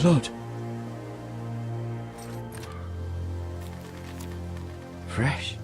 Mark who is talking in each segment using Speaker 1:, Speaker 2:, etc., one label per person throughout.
Speaker 1: blood. Fresh.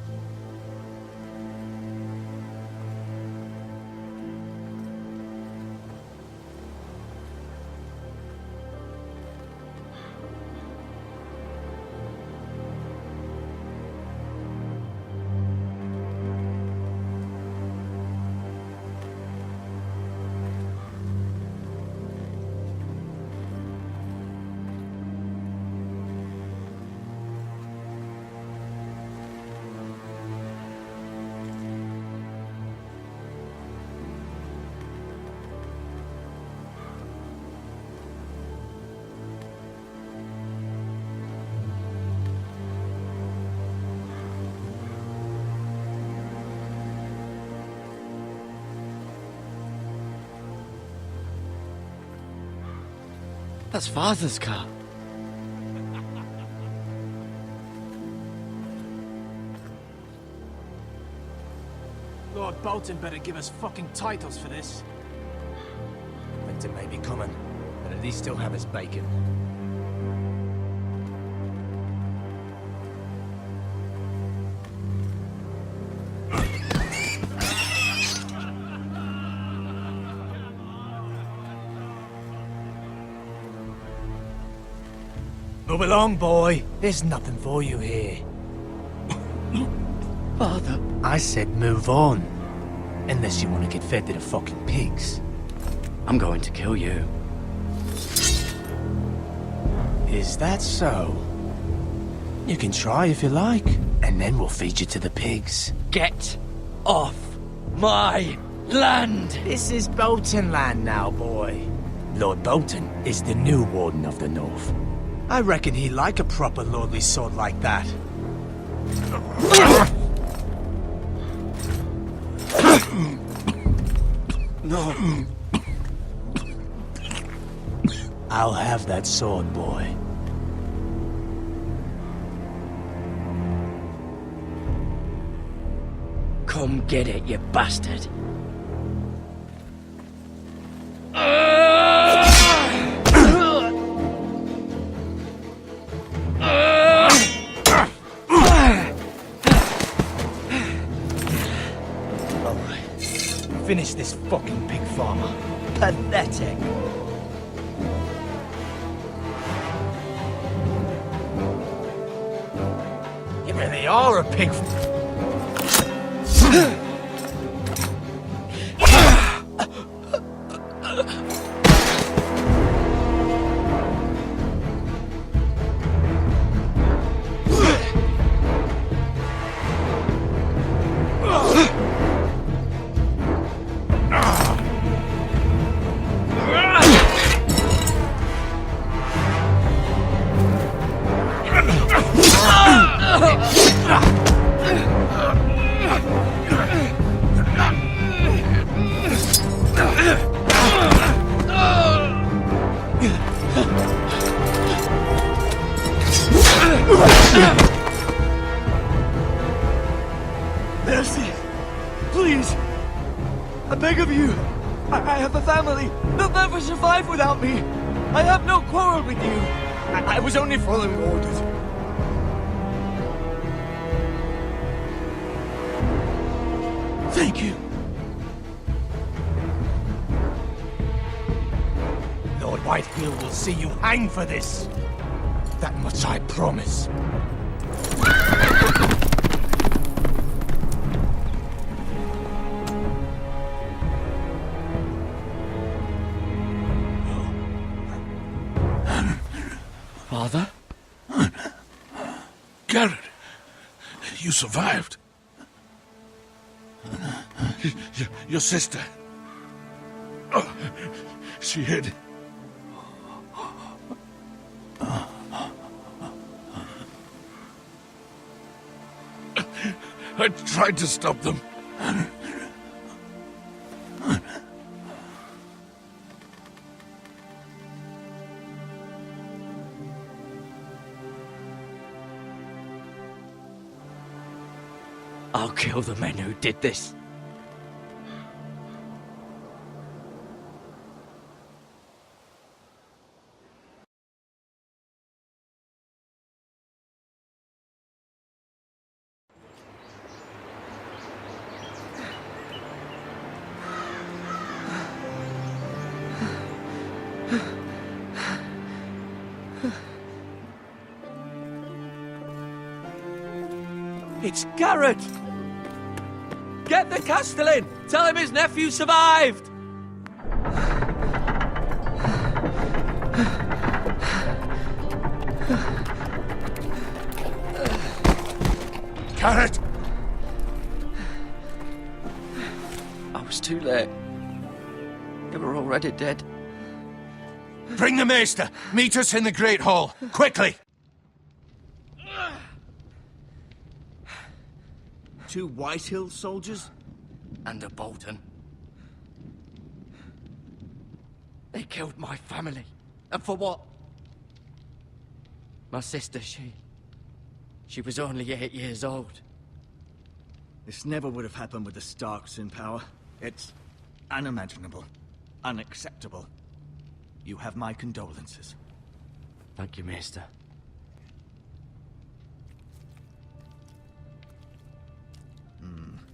Speaker 1: That's Father's car.
Speaker 2: Lord Bolton better give us fucking titles for this.
Speaker 3: Winter may be coming, but at least still have his bacon. Move along, boy. There's nothing for you here.
Speaker 1: Father.
Speaker 3: I said move on. Unless you want to get fed to the fucking pigs.
Speaker 1: I'm going to kill you.
Speaker 3: Is that so? You can try if you like, and then we'll feed you to the pigs.
Speaker 1: Get off my land!
Speaker 3: This is Bolton land now, boy. Lord Bolton is the new Warden of the North. I reckon he'd like a proper lordly sword like that.
Speaker 1: No.
Speaker 3: I'll have that sword, boy.
Speaker 1: Come get it, you bastard.
Speaker 3: Finish this fucking pig farmer. Pathetic. You really are a pig.
Speaker 4: Mercy! Please! I beg of you! I have a family! They'll never survive without me! I have no quarrel with you! I was only following orders. Thank you.
Speaker 3: Lord Whitefield will see you hang for this. That much I promise.
Speaker 1: Father?
Speaker 5: Garrett, you survived. Your sister. Oh, she hid. I tried to stop them.
Speaker 1: I'll kill the men who did this.
Speaker 4: It's Garrett! Get the Castellan! Tell him his nephew survived!
Speaker 5: Garrett!
Speaker 1: I was too late. They were already dead.
Speaker 5: Bring the Maester! Meet us in the Great Hall! Quickly!
Speaker 4: 2 Whitehill soldiers?
Speaker 1: And a Bolton. They killed my family. And for what? My sister, she was only 8 years old.
Speaker 4: This never would have happened with the Starks in power. It's unimaginable. Unacceptable. You have my condolences.
Speaker 1: Thank you, Maester.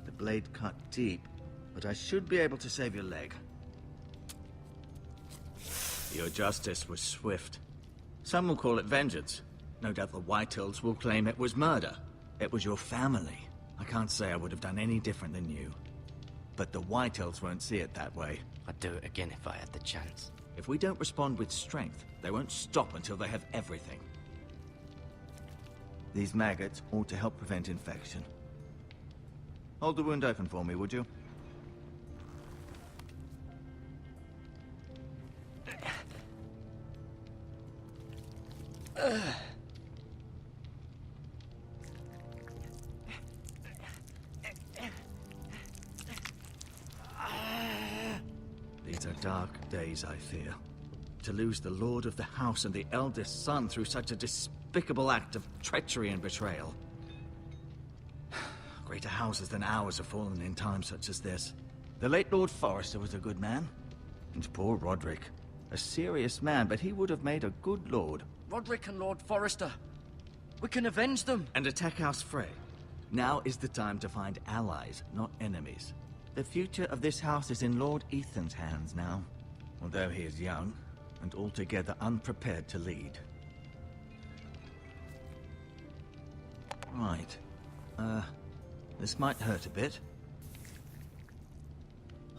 Speaker 4: The blade cut deep, but I should be able to save your leg. Your justice was swift. Some will call it vengeance. No doubt the Whitehills will claim it was murder. It was your family. I can't say I would have done any different than you. But the Whitehills won't see it that way.
Speaker 1: I'd do it again if I had the chance.
Speaker 4: If we don't respond with strength, they won't stop until they have everything. These maggots ought to help prevent infection. Hold the wound open for me, would you? These are dark days, I fear. To lose the lord of the house and the eldest son through such a despicable act of treachery and betrayal. Greater houses than ours have fallen in times such as this. The late Lord Forrester was a good man. And poor Roderick. A serious man, but he would have made a good lord.
Speaker 1: Roderick and Lord Forrester. We can avenge them.
Speaker 4: And attack House Frey. Now is the time to find allies, not enemies. The future of this house is in Lord Ethan's hands now. Although he is young, and altogether unprepared to lead. Right. This might hurt a bit.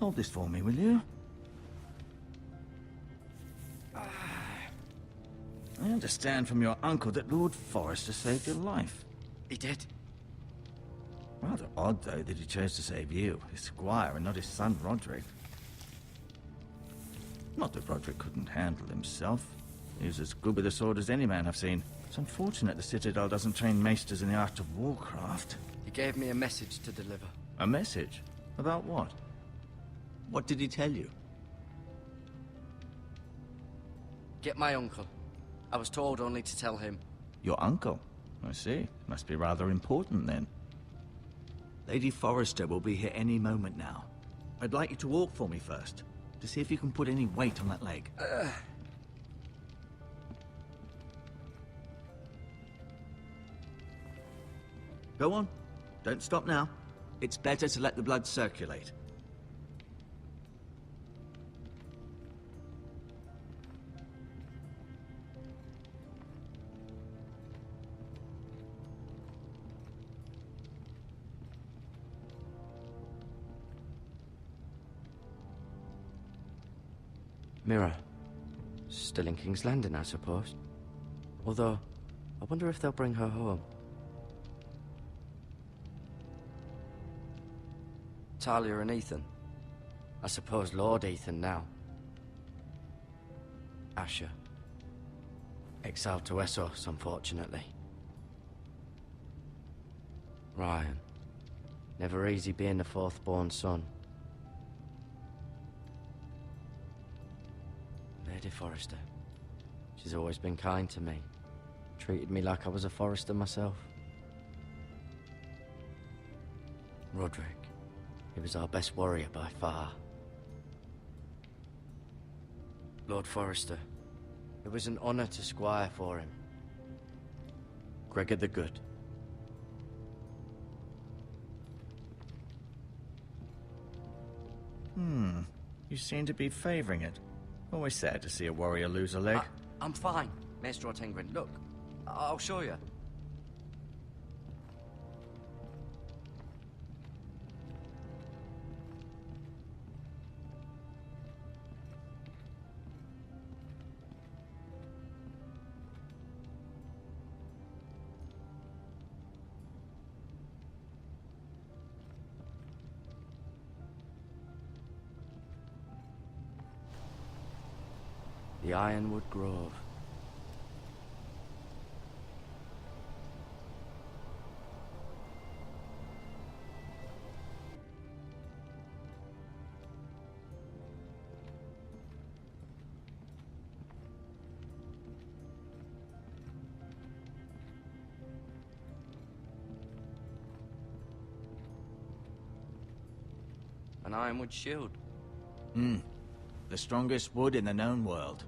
Speaker 4: Hold this for me, will you? I understand from your uncle that Lord Forrester saved your life.
Speaker 1: He did.
Speaker 4: Rather odd, though, that he chose to save you, his squire, and not his son, Roderick. Not that Roderick couldn't handle himself. He was as good with a sword as any man I've seen. It's unfortunate the Citadel doesn't train maesters in the art of warcraft.
Speaker 1: He gave me a message to deliver.
Speaker 4: A message? About what? What did he tell you?
Speaker 1: Get my uncle. I was told only to tell him.
Speaker 4: Your uncle? I see. Must be rather important, then. Lady Forrester will be here any moment now. I'd like you to walk for me first, to see if you can put any weight on that leg. Go on. Don't stop now. It's better to let the blood circulate.
Speaker 1: Mirror. Still in King's Landing, I suppose. Although, I wonder if they'll bring her home. Talia and Ethan. I suppose Lord Ethan now. Asher. Exiled to Essos, unfortunately. Ryan. Never easy being the fourth-born son. Lady Forrester. She's always been kind to me. Treated me like I was a Forrester myself. Roderick. He was our best warrior by far. Lord Forrester. It was an honor to squire for him. Gregor the Good.
Speaker 4: You seem to be favoring it. Always sad to see a warrior lose a leg.
Speaker 1: I'm fine, Maester Ortengrin. Look, I'll show you. The Ironwood Grove. An ironwood shield.
Speaker 4: The strongest wood in the known world.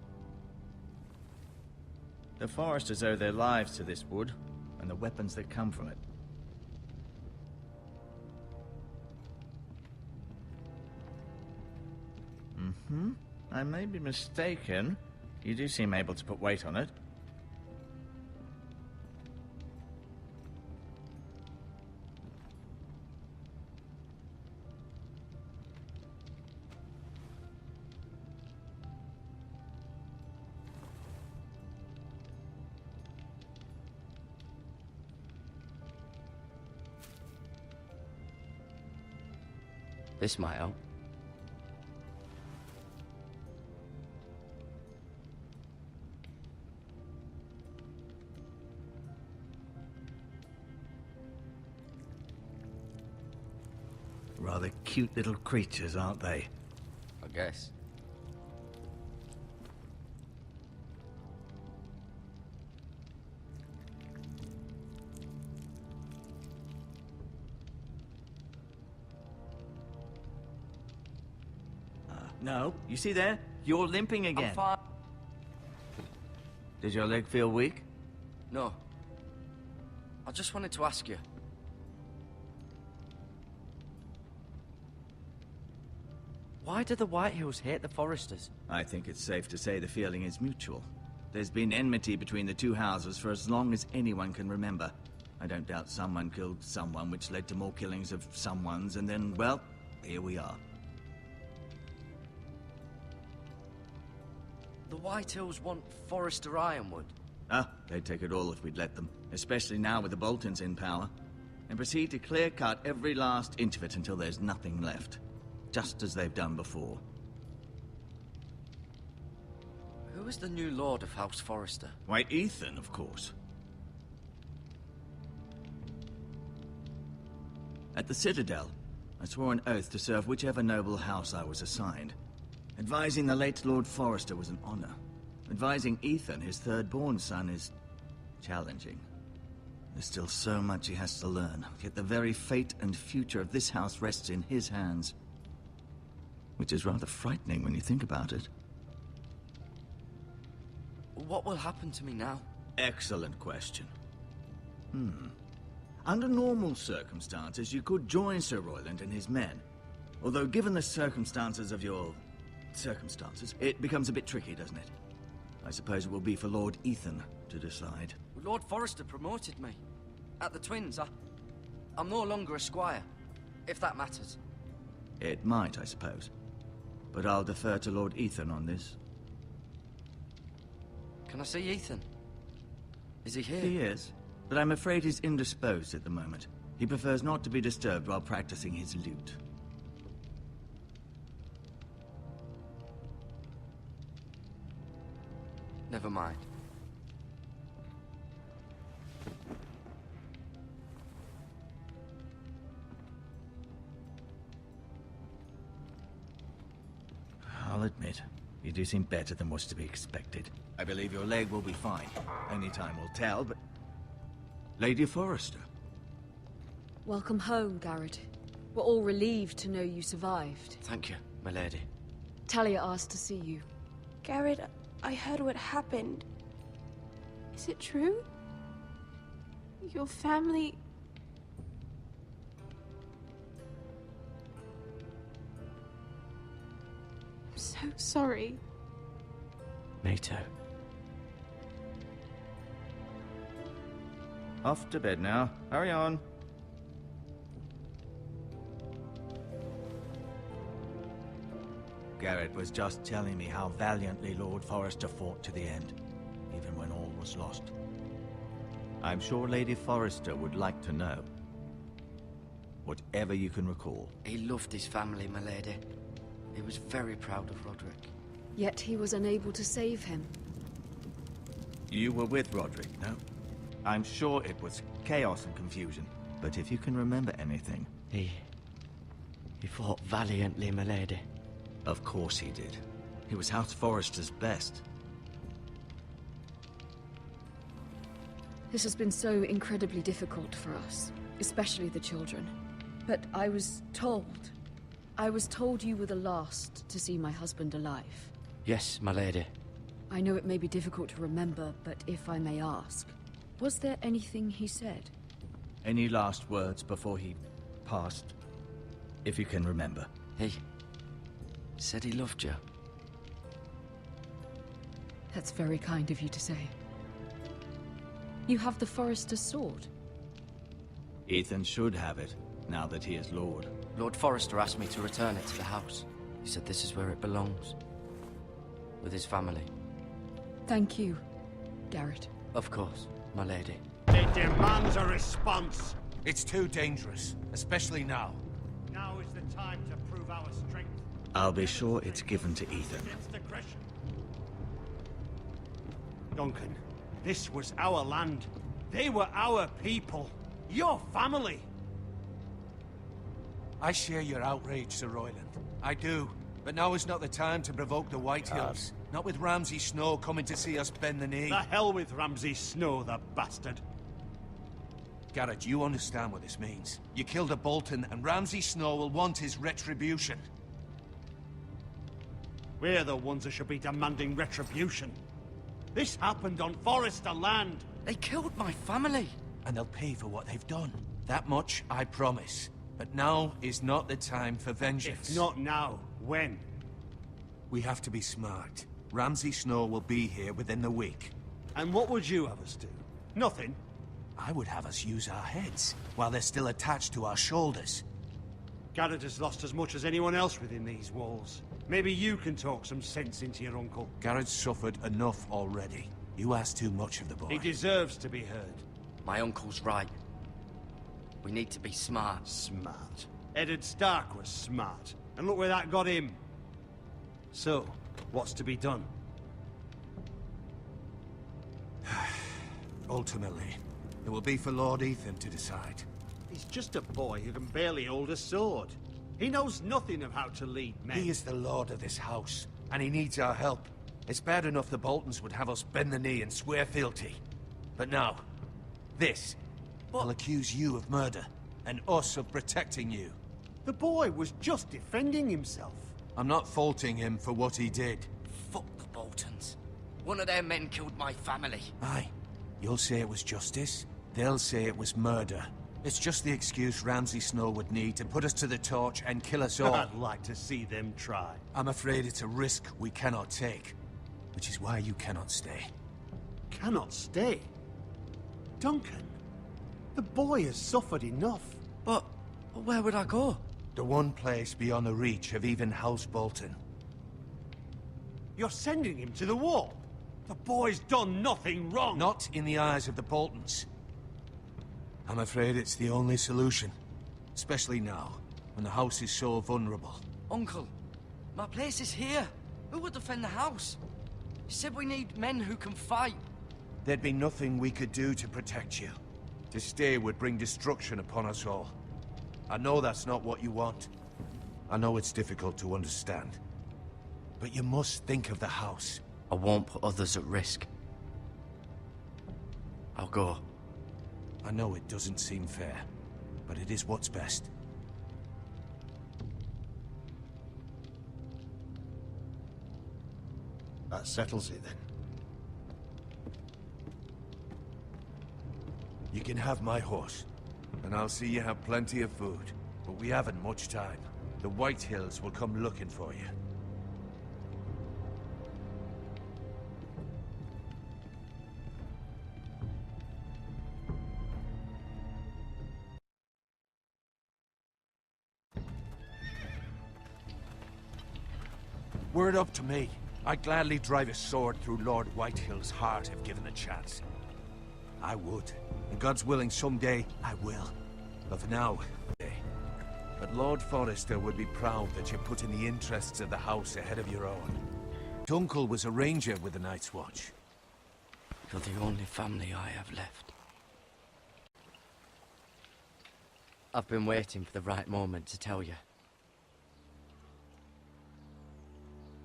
Speaker 4: The Forresters owe their lives to this wood, and the weapons that come from it. I may be mistaken. You do seem able to put weight on it.
Speaker 1: This might help.
Speaker 4: Rather cute little creatures, aren't they?
Speaker 1: I guess.
Speaker 4: No, you see there? You're limping again.
Speaker 1: I'm fine.
Speaker 4: Does your leg feel weak?
Speaker 1: No. I just wanted to ask you. Why do the Whitehills hate the Forresters?
Speaker 4: I think it's safe to say the feeling is mutual. There's been enmity between the two houses for as long as anyone can remember. I don't doubt someone killed someone, which led to more killings of someones, and then, well, here we are.
Speaker 1: The Whitehills want Forrester Ironwood.
Speaker 4: Ah, they'd take it all if we'd let them, especially now with the Boltons in power, and proceed to clear-cut every last inch of it until there's nothing left, just as they've done before.
Speaker 1: Who is the new Lord of House Forrester?
Speaker 4: White Ethan, of course. At the Citadel, I swore an oath to serve whichever noble house I was assigned. Advising the late Lord Forrester was an honor. Advising Ethan, his third-born son, is challenging. There's still so much he has to learn, yet the very fate and future of this house rests in his hands. Which is rather frightening when you think about it.
Speaker 1: What will happen to me now?
Speaker 4: Excellent question. Under normal circumstances, you could join Sir Royland and his men. Although given the circumstances of your circumstances, it becomes a bit tricky, doesn't it? I suppose it will be for Lord Ethan to decide.
Speaker 1: Lord Forrester promoted me. At the Twins, I'm no longer a squire, if that matters.
Speaker 4: It might, I suppose. But I'll defer to Lord Ethan on this.
Speaker 1: Can I see Ethan? Is he here?
Speaker 4: He is, but I'm afraid he's indisposed at the moment. He prefers not to be disturbed while practicing his lute.
Speaker 1: Never mind.
Speaker 4: I'll admit, you do seem better than was to be expected. I believe your leg will be fine. Only time will tell, but... Lady Forrester.
Speaker 6: Welcome home, Garrett. We're all relieved to know you survived.
Speaker 1: Thank you, my lady.
Speaker 6: Talia asked to see you.
Speaker 7: Garrett, I heard what happened. Is it true? Your family... I'm so sorry.
Speaker 1: Me too.
Speaker 4: Off to bed now. Hurry on. Garrett was just telling me how valiantly Lord Forrester fought to the end, even when all was lost. I'm sure Lady Forrester would like to know. Whatever you can recall.
Speaker 1: He loved his family, my lady. He was very proud of Roderick.
Speaker 6: Yet he was unable to save him.
Speaker 4: You were with Roderick, no? I'm sure it was chaos and confusion, but if you can remember anything...
Speaker 1: He fought valiantly, my lady.
Speaker 4: Of course he did. He was House Forrester's best.
Speaker 6: This has been so incredibly difficult for us, especially the children. But I was told you were the last to see my husband alive.
Speaker 1: Yes, my lady.
Speaker 6: I know it may be difficult to remember, but if I may ask, was there anything he said?
Speaker 4: Any last words before he passed? If you can remember.
Speaker 1: He said he loved you.
Speaker 6: That's very kind of you to say. You have the Forrester's sword.
Speaker 4: Ethan should have it, now that he is Lord.
Speaker 1: Lord Forrester asked me to return it to the house. He said this is where it belongs. With his family.
Speaker 6: Thank you, Garrett.
Speaker 1: Of course, my lady.
Speaker 8: It demands a response.
Speaker 5: It's too dangerous, especially now.
Speaker 8: Now is the time to prove our strength.
Speaker 4: I'll be sure it's given to Ethan.
Speaker 8: Against aggression. Duncan, this was our land. They were our people. Your family.
Speaker 5: I share your outrage, Sir Royland. I do. But now is not the time to provoke the White Hills. Not with Ramsay Snow coming to see us bend the knee.
Speaker 8: The hell with Ramsay Snow, the bastard.
Speaker 5: Garrett, you understand what this means. You killed a Bolton, and Ramsay Snow will want his retribution.
Speaker 8: We're the ones that should be demanding retribution. This happened on Forrester land.
Speaker 1: They killed my family.
Speaker 5: And they'll pay for what they've done. That much I promise. But now is not the time for vengeance.
Speaker 8: If not now, when?
Speaker 5: We have to be smart. Ramsay Snow will be here within the week.
Speaker 8: And what would you have us do? Nothing.
Speaker 5: I would have us use our heads, while they're still attached to our shoulders.
Speaker 8: Garrett has lost as much as anyone else within these walls. Maybe you can talk some sense into your uncle.
Speaker 5: Garrett's suffered enough already. You ask too much of the boy.
Speaker 8: He deserves to be heard.
Speaker 1: My uncle's right. We need to be smart.
Speaker 8: Smart. Eddard Stark was smart. And look where that got him. So, what's to be done?
Speaker 5: Ultimately, it will be for Lord Ethan to decide.
Speaker 8: He's just a boy who can barely hold a sword. He knows nothing of how to lead men.
Speaker 5: He is the lord of this house, and he needs our help. It's bad enough the Boltons would have us bend the knee and swear fealty. But now, this will accuse you of murder, and us of protecting you.
Speaker 8: The boy was just defending himself.
Speaker 5: I'm not faulting him for what he did.
Speaker 1: Fuck the Boltons. One of their men killed my family.
Speaker 5: Aye. You'll say it was justice. They'll say it was murder. It's just the excuse Ramsay Snow would need to put us to the torch and kill us all.
Speaker 8: I'd like to see them try.
Speaker 5: I'm afraid it's a risk we cannot take. Which is why you cannot stay.
Speaker 8: Cannot stay? Duncan, the boy has suffered enough.
Speaker 1: But where would I go?
Speaker 5: The one place beyond the reach of even House Bolton.
Speaker 8: You're sending him to the wall? The boy's done nothing wrong.
Speaker 5: Not in the eyes of the Boltons. I'm afraid it's the only solution. Especially now, when the house is so vulnerable.
Speaker 1: Uncle, my place is here. Who would defend the house? You said we need men who can fight.
Speaker 5: There'd be nothing we could do to protect you. To stay would bring destruction upon us all. I know that's not what you want. I know it's difficult to understand. But you must think of the house.
Speaker 1: I won't put others at risk. I'll go.
Speaker 5: I know it doesn't seem fair, but it is what's best.
Speaker 8: That settles it then.
Speaker 5: You can have my horse, and I'll see you have plenty of food. But we haven't much time. The White Hills will come looking for you. Were it up to me, I'd gladly drive a sword through Lord Whitehill's heart if given the chance. I would. And God's willing, someday I will. But for now, but Lord Forrester would be proud that you're putting the interests of the house ahead of your own. Uncle was a ranger with the Night's Watch.
Speaker 1: You're the only family I have left. I've been waiting for the right moment to tell you.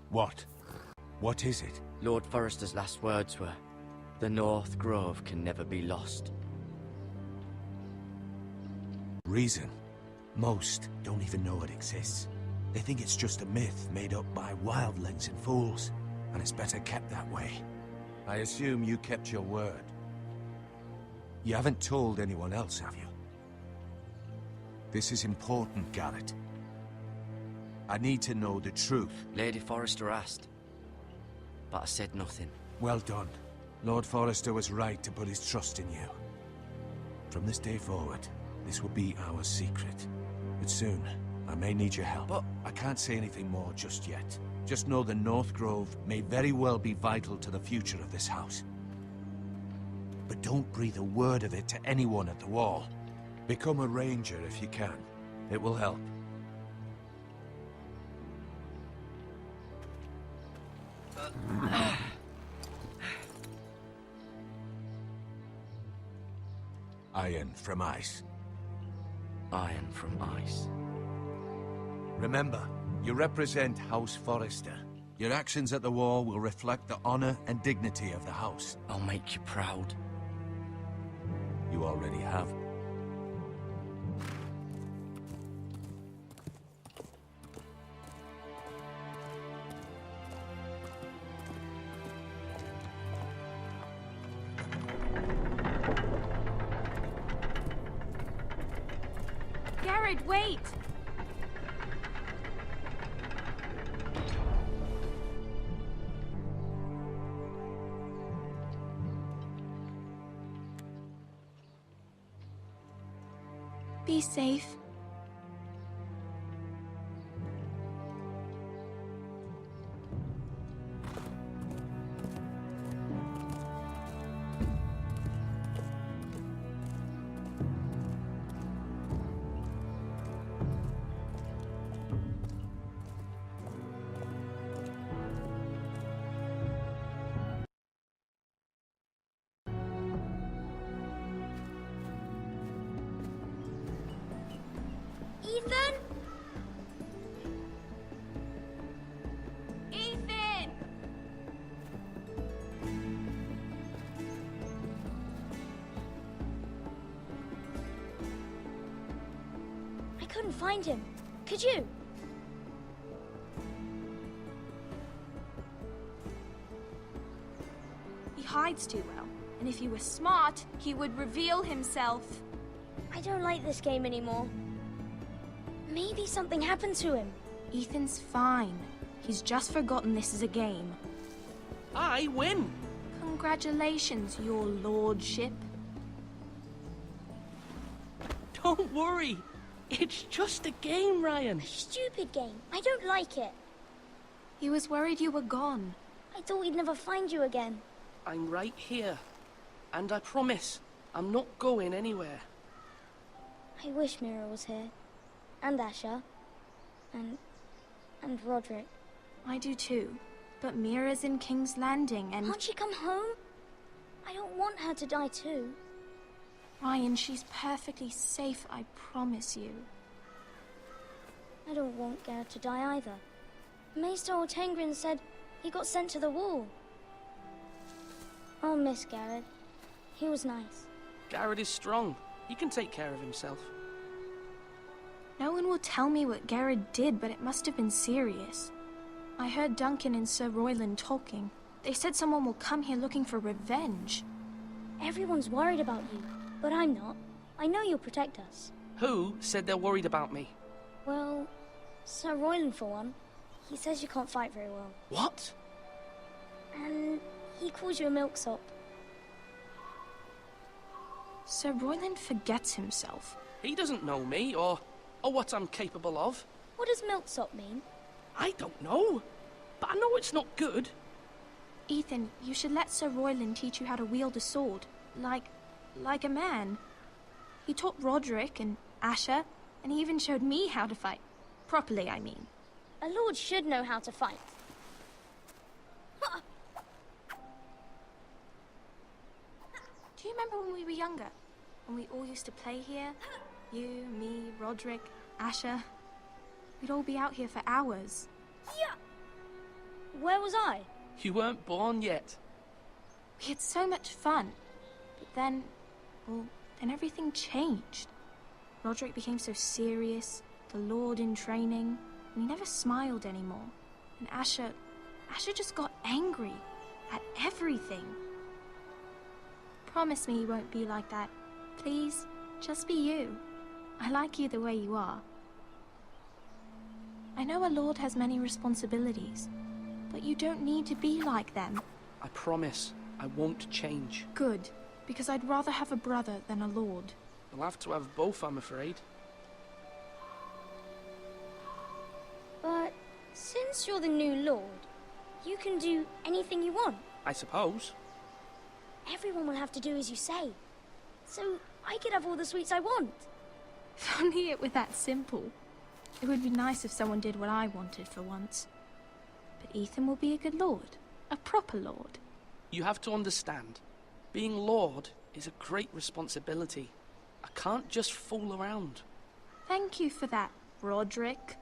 Speaker 5: What? What is it?
Speaker 1: Lord Forrester's last words were, "The North Grove can never be lost."
Speaker 5: Reason? Most don't even know it exists. They think it's just a myth made up by wildlings and fools, and it's better kept that way. I assume you kept your word. You haven't told anyone else, have you? This is important, Garrett. I need to know the truth.
Speaker 1: Lady Forrester asked, but I said nothing.
Speaker 5: Well done. Lord Forrester was right to put his trust in you. From this day forward, this will be our secret. But soon, I may need your help.
Speaker 1: But
Speaker 5: I can't say anything more just yet. Just know the North Grove may very well be vital to the future of this house. But don't breathe a word of it to anyone at the Wall. Become a ranger if you can. It will help. Iron from ice.
Speaker 1: iron from ice.
Speaker 5: Remember, you represent House Forrester. Your actions at the Wall will reflect the honor and dignity of the house.
Speaker 1: I'll make you proud.
Speaker 5: You already have.
Speaker 7: Garrett, wait! Be safe.
Speaker 9: Ethan? Ethan! I couldn't find him. Could you?
Speaker 7: He hides too well, and if he were smart, he would reveal himself.
Speaker 9: I don't like this game anymore. Maybe something happened to him.
Speaker 7: Ethan's fine. He's just forgotten this is a game.
Speaker 10: I win!
Speaker 7: Congratulations, your lordship.
Speaker 10: Don't worry. It's just a game, Ryan.
Speaker 9: Stupid game. I don't like it.
Speaker 7: He was worried you were gone.
Speaker 9: I thought we'd never find you again.
Speaker 10: I'm right here. And I promise, I'm not going anywhere.
Speaker 9: I wish Mira was here. And Asher. And Roderick.
Speaker 7: I do too. But Mira's in King's Landing and...
Speaker 9: Can't she come home? I don't want her to die too.
Speaker 7: Ryan, she's perfectly safe, I promise you.
Speaker 9: I don't want Garrett to die either. Maester Ortengrin said he got sent to the Wall. I'll miss Garrett. He was nice.
Speaker 10: Garrett is strong. He can take care of himself.
Speaker 7: No one will tell me what Garrett did, but it must have been serious. I heard Duncan and Sir Royland talking. They said someone will come here looking for revenge.
Speaker 9: Everyone's worried about you, but I'm not. I know you'll protect us.
Speaker 10: Who said they're worried about me?
Speaker 9: Well, Sir Royland for one. He says you can't fight very well.
Speaker 10: What?
Speaker 9: And he calls you a milksop.
Speaker 7: Sir Royland forgets himself.
Speaker 10: He doesn't know me, or what I'm capable of.
Speaker 9: What does milksop mean?
Speaker 10: I don't know, but I know it's not good.
Speaker 7: Ethan, you should let Sir Royland teach you how to wield a sword. Like a man. He taught Roderick and Asher, and he even showed me how to fight. Properly, I mean.
Speaker 9: A lord should know how to fight.
Speaker 7: remember when we were younger? When we all used to play here? You, me, Roderick, Asher. We'd all be out here for hours.
Speaker 9: Yeah. Where was I?
Speaker 10: You weren't born yet.
Speaker 7: We had so much fun. But then, well, then everything changed. Roderick became so serious, the Lord in training, and he never smiled anymore. And Asher just got angry at everything. Promise me you won't be like that. Please, just be you. I like you the way you are. I know a lord has many responsibilities, but you don't need to be like them.
Speaker 10: I promise I won't change.
Speaker 7: Good, because I'd rather have a brother than a lord.
Speaker 10: You'll have to have both, I'm afraid.
Speaker 9: But since you're the new lord, you can do anything you want.
Speaker 10: I suppose.
Speaker 9: Everyone will have to do as you say. So I could have all the sweets I want.
Speaker 7: If only it were that simple. It would be nice if someone did what I wanted for once. But Ethan will be a good lord. A proper lord.
Speaker 10: You have to understand, being lord is a great responsibility. I can't just fool around.
Speaker 7: Thank you for that, Roderick.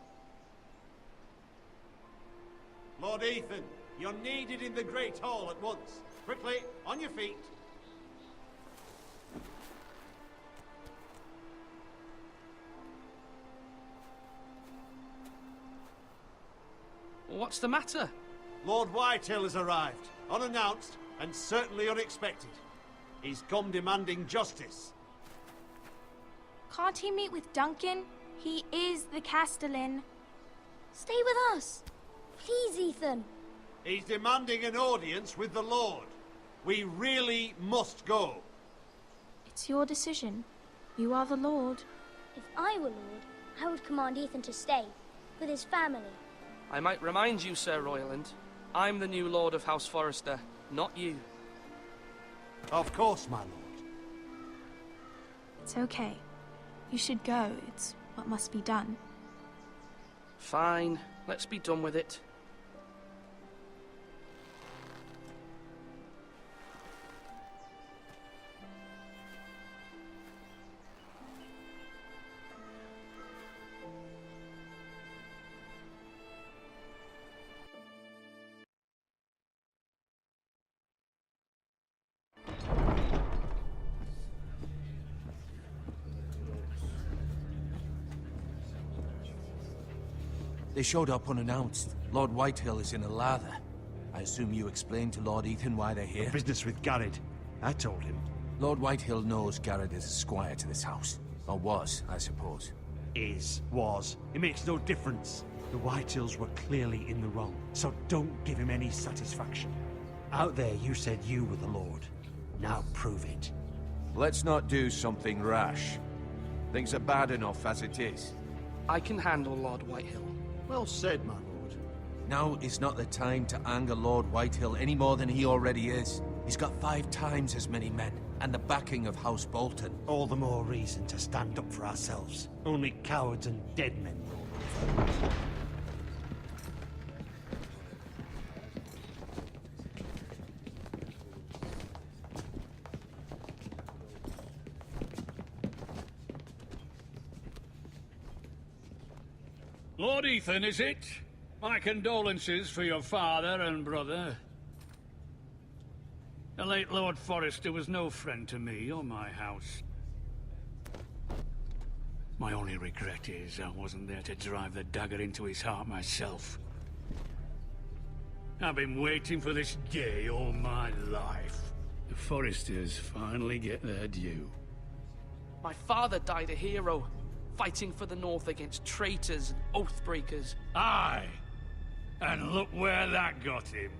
Speaker 8: Lord Ethan, you're needed in the Great Hall at once. Quickly, on your feet.
Speaker 10: What's the matter?
Speaker 8: Lord Whitehill has arrived, unannounced and certainly unexpected. He's come demanding justice.
Speaker 7: Can't he meet with Duncan? He is the Castellan.
Speaker 9: Stay with us. Please, Ethan.
Speaker 8: He's demanding an audience with the Lord. We really must go.
Speaker 7: It's your decision. You are the lord.
Speaker 9: If I were lord, I would command Ethan to stay with his family.
Speaker 10: I might remind you, Sir Royland, I'm the new Lord of House Forrester, not you.
Speaker 8: Of course, my lord.
Speaker 7: It's okay. You should go. It's what must be done.
Speaker 10: Fine, let's be done with it.
Speaker 5: They showed up unannounced. Lord Whitehill is in a lather. I assume you explained to Lord Ethan why they're here?
Speaker 8: Business with Garrett. I told him.
Speaker 5: Lord Whitehill knows Garrett is a squire to this house. Or was, I suppose.
Speaker 8: Was. It makes no difference. The Whitehills were clearly in the wrong, so don't give him any satisfaction. Out there you said you were the Lord. Now prove it.
Speaker 5: Let's not do something rash. Things are bad enough as it is.
Speaker 10: I can handle Lord Whitehill.
Speaker 8: Well said, my lord.
Speaker 5: Now is not the time to anger Lord Whitehill any more than he already is. He's got 5 times as many men, and the backing of House Bolton.
Speaker 8: All the more reason to stand up for ourselves. Only cowards and dead men roll over.
Speaker 11: Lord Ethan, is it? My condolences for your father and brother. The late Lord Forrester was no friend to me or my house. My only regret is I wasn't there to drive the dagger into his heart myself. I've been waiting for this day all my life. The Forresters finally get their due.
Speaker 10: My father died a hero, fighting for the North against traitors and oathbreakers.
Speaker 11: Aye! And look where that got him.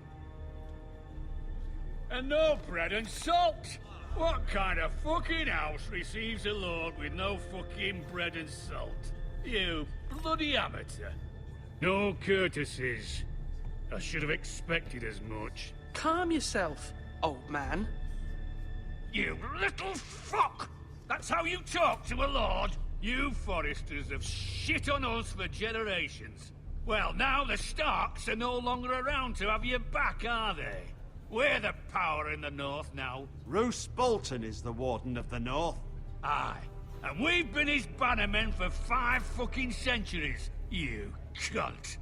Speaker 11: And no bread and salt! What kind of fucking house receives a lord with no fucking bread and salt? You bloody amateur. No courtesies. I should have expected as much.
Speaker 10: Calm yourself, old man.
Speaker 11: You little fuck! That's how you talk to a lord? You Forresters have shit on us for generations. Well, now the Starks are no longer around to have your back, are they? We're the power in the north now.
Speaker 8: Roose Bolton is the Warden of the North.
Speaker 11: Aye. And we've been his bannermen for 5 fucking centuries, you cunt.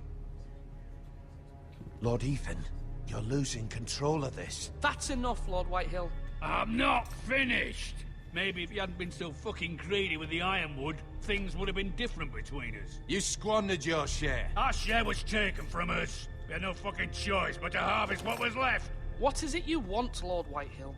Speaker 5: Lord Ethan, you're losing control of this.
Speaker 10: That's enough, Lord Whitehill.
Speaker 11: I'm not finished. Maybe if you hadn't been so fucking greedy with the ironwood, things would have been different between us.
Speaker 5: You squandered your share.
Speaker 11: Our share was taken from us. We had no fucking choice but to harvest what was left.
Speaker 10: What is it you want, Lord Whitehill?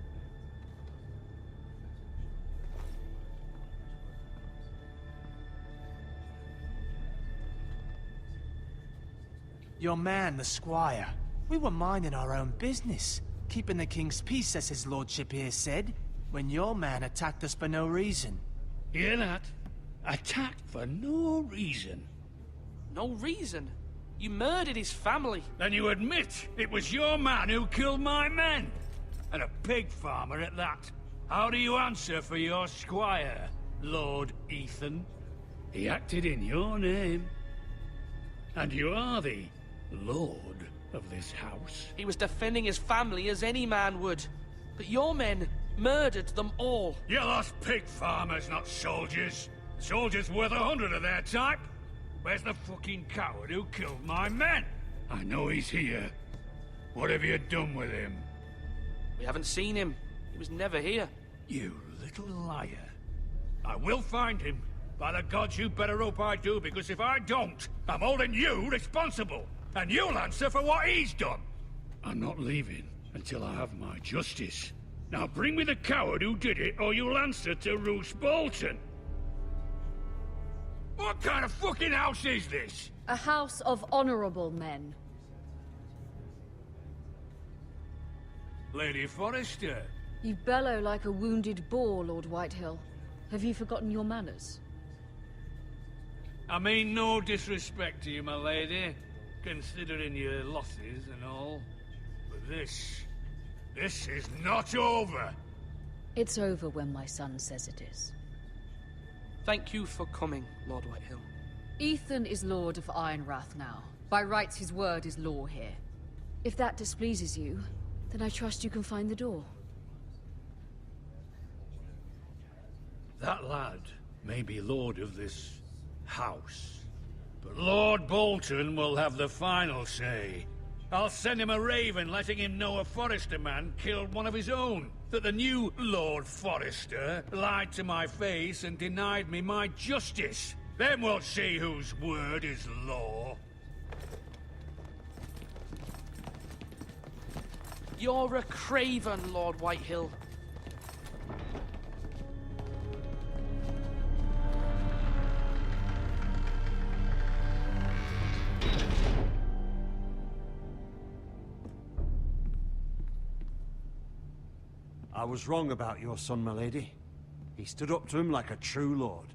Speaker 3: Your man, the squire. We were minding our own business, keeping the king's peace, as his lordship here said, when your man attacked us for no reason.
Speaker 11: Hear that? Attacked for no reason.
Speaker 10: No reason? You murdered his family.
Speaker 11: Then you admit it was your man who killed my men. And a pig farmer at that. How do you answer for your squire, Lord Ethan? He acted in your name. And you are the lord of this house.
Speaker 10: He was defending his family as any man would. But your men murdered them all.
Speaker 11: You lost pig farmers, not soldiers. Soldiers worth 100 of their type. Where's the fucking coward who killed my men? I know he's here. What have you done with him?
Speaker 10: We haven't seen him. He was never here.
Speaker 11: You little liar. I will find him. By the gods, you better hope I do, because if I don't, I'm holding you responsible. And you'll answer for what he's done. I'm not leaving until I have my justice. Now bring me the coward who did it, or you'll answer to Roose Bolton. What kind of fucking house is this?
Speaker 6: A house of honorable men.
Speaker 11: Lady Forrester.
Speaker 6: You bellow like a wounded boar, Lord Whitehill. Have you forgotten your manners?
Speaker 11: I mean no disrespect to you, my lady, considering your losses and all. But this is not over.
Speaker 6: It's over when my son says it is.
Speaker 10: Thank you for coming, Lord Whitehill.
Speaker 6: Ethan is Lord of Ironrath now. By rights, his word is law here. If that displeases you, then I trust you can find the door.
Speaker 11: That lad may be lord of this house, but Lord Bolton will have the final say. I'll send him a raven letting him know a Forrester man killed one of his own. That the new Lord Forrester lied to my face and denied me my justice. Then we'll see whose word is law.
Speaker 10: You're a craven, Lord Whitehill.
Speaker 8: I was wrong about your son, my lady. He stood up to him like a true lord.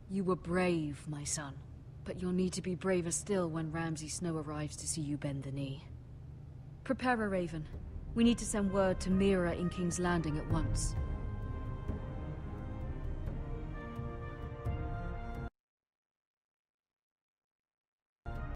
Speaker 6: You were brave, my son. But you'll need to be braver still when Ramsay Snow arrives to see you bend the knee. Prepare a raven. We need to send word to Mira in King's Landing at once.